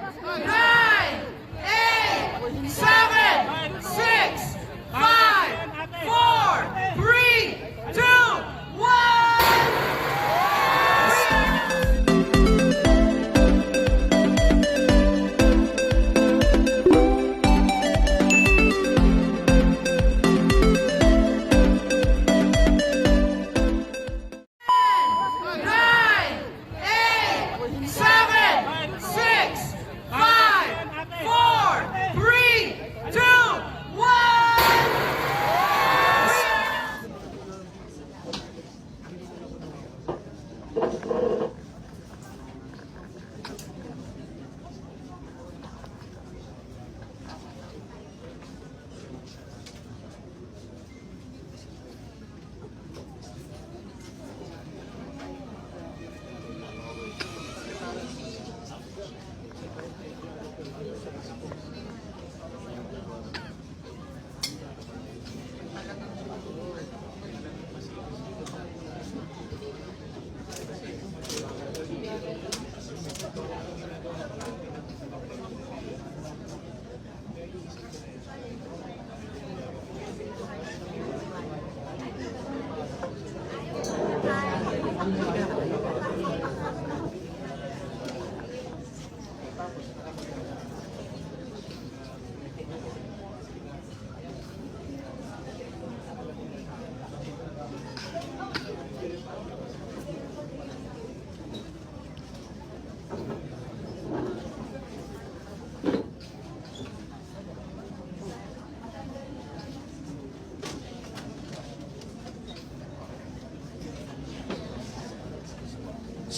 9, 8, 7, 6, 5, 4, 3, 2, 1.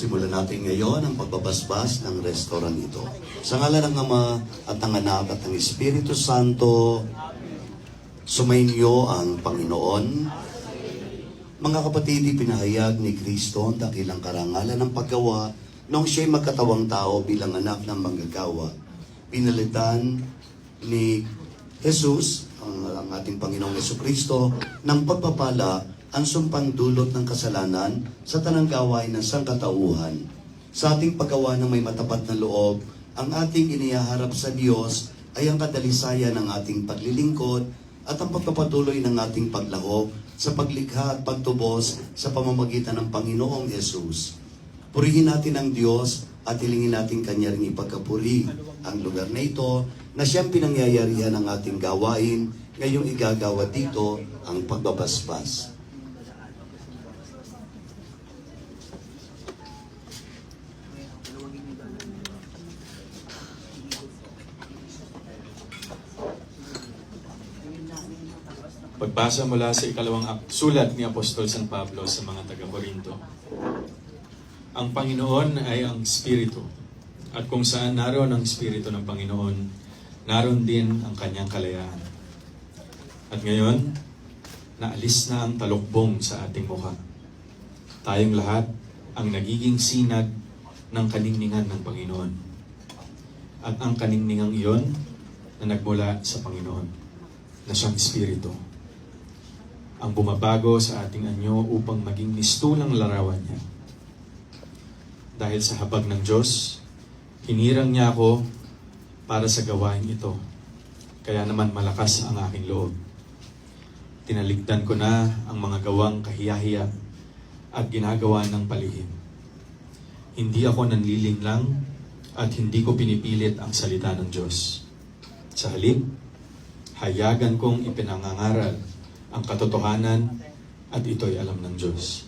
Simulan natin ngayon ang pagbabasbas ng restaurant ito. Sa ngalan ng Ama at ng Anak at ng Espiritu Santo, sumainyo ang Panginoon. Mga kapatid, ipinahayag ni Kristo ang dakilang karangalan ng paggawa noong siya'y magkatawang tao bilang anak ng manggagawa. Pinalitan ni Jesus, ang ating Panginoong Jesucristo, ng pagpapala ang sumpang dulot ng kasalanan sa tanang gawain ng sangkatauhan. Sa ating paggawa ng may matapat na loob, ang ating inihaharap sa Diyos ay ang kadalisayan ng ating paglilingkod at ang pagpapatuloy ng ating paglahok sa paglikha at pagtubos sa pamamagitan ng Panginoong Yesus. Purihin natin ang Diyos at hilingin natin Kanya ring ipagkapuri ang lugar na ito na siyang pinangyayarihan ng ating gawain, ngayong igagawa dito ang pagbabasbas. Pagbasa mula sa ikalawang sulat ni Apostol San Pablo sa mga taga-Korinto. Ang Panginoon ay ang Espiritu, at kung saan naroon ang Espiritu ng Panginoon, naroon din ang kanyang kalayaan. At ngayon, naalis na ang talukbong sa ating mukha. Tayong lahat ang nagiging sinag ng kaningningan ng Panginoon. At ang kaningningang iyon na nagmula sa Panginoon, na siyang Espiritu, ang bumabago sa ating anyo upang maging mistulang larawan niya. Dahil sa habag ng Diyos, hinirang niya ako para sa gawain ito. Kaya naman malakas ang aking loob. Tinaligdan ko na ang mga gawang kahiyahiya at ginagawa ng palihim. Hindi ako nanliling lang at hindi ko pinipilit ang salita ng Diyos. Sa halip, hayagan kong ipinangangaral ang katotohanan at ito'y alam ng Diyos.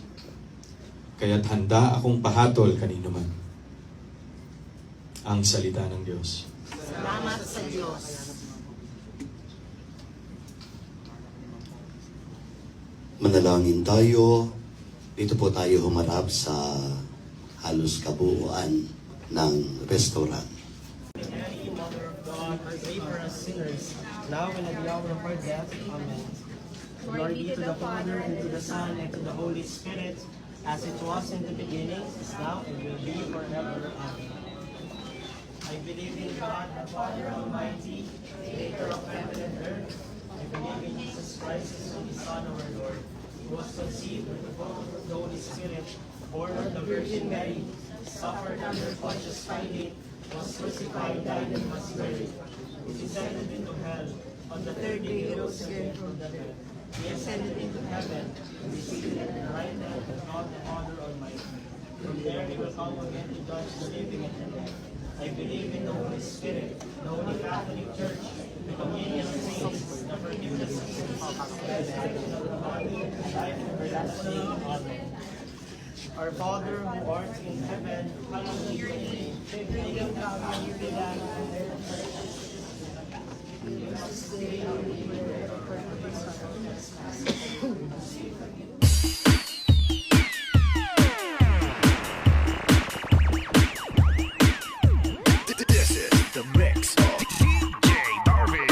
Kaya't handa akong pahatol kanino man. Ang salita ng Diyos. Salamat sa Diyos. Manalangin tayo. Dito po tayo humarap sa halos kabuuan ng restaurant. Mary, Mother of God, pray for us sinners, now and at the hour of our death. Amen. Glory be to the Father, and to the Son, and to the Holy Spirit, as it was in the beginning, is now, and will be forever. Amen. I believe in God, the Father Almighty, creator of heaven and earth. I believe in Jesus Christ, His only Son, our Lord, who was conceived with the power of the Holy Spirit, born of the Virgin Mary, suffered under Pontius Pilate, was crucified, died, and was buried. He descended into hell. On the third day he rose again from the dead. He ascended into heaven and is seated at the right hand of God the Father Almighty. From there he will come again to judge the living and the dead. I believe in the Holy Spirit, the Holy Catholic Church, the communion of saints, the forgiveness of sins, the resurrection of the body, and life everlasting. Amen. Our Father who art in heaven, hallowed be your name. Thy kingdom come, your will be done on earth as it is in heaven. Give us this day our daily bread, and forgive us our trespasses. This is the mix of DJ Darwin.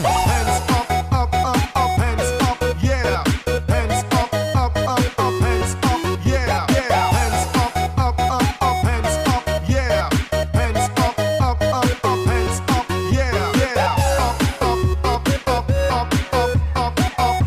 Hands up, up, up, up, hands up, yeah. Hands up, up, up, up, hands up, yeah, yeah. Hands up, up, up, up, hands up, yeah. Hands up, up, up, up, hands up, yeah, yeah. Up, up, up, up, up, up, up, up,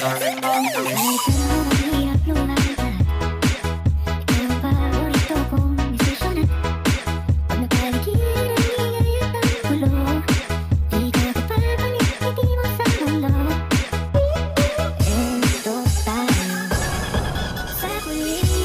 Darwin on the mix.